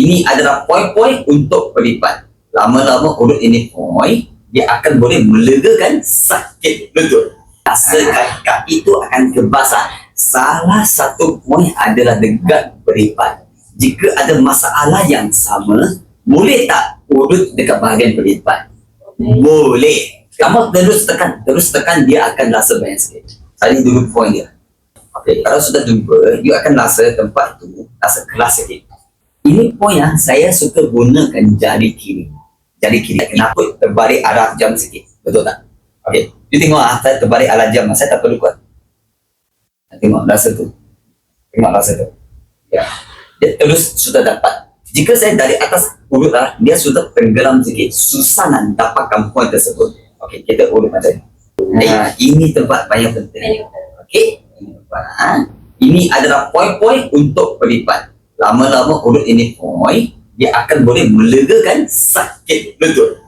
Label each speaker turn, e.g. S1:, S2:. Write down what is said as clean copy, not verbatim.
S1: Ini adalah poin-poin untuk pelipat. Lama-lama urut ini poin, dia akan boleh melegakan sakit lutut. Rasa kaki itu akan kebasah. Salah satu poin adalah dekat pelipat. Jika ada masalah yang sama, boleh tak urut dekat bahagian pelipat? Boleh. Kamu terus tekan, dia akan rasa banyak sikit. Tadi dulu poin dia. Okey, kalau sudah jumpa, you akan rasa tempat itu rasa keras sikit. Ini poin yang saya suka gunakan jari kiri. Jari kiri. Kenapa terbalik arah jam sikit? Betul tak? Okey, you tengok saya terbalik arah jam. Saya tak perlu kuat. Tengok rasa tu. Ya. Dia terus sudah dapat. Jika saya dari atas urut dia sudah tenggelam sikit. Susah nak dapatkan poin tersebut. Okey, kita urut macam ni. Ini tempat paling penting. Okey, ini adalah poin-poin untuk pelipat. Lama-lama urut ini poin, dia akan boleh melegakan sakit lutut.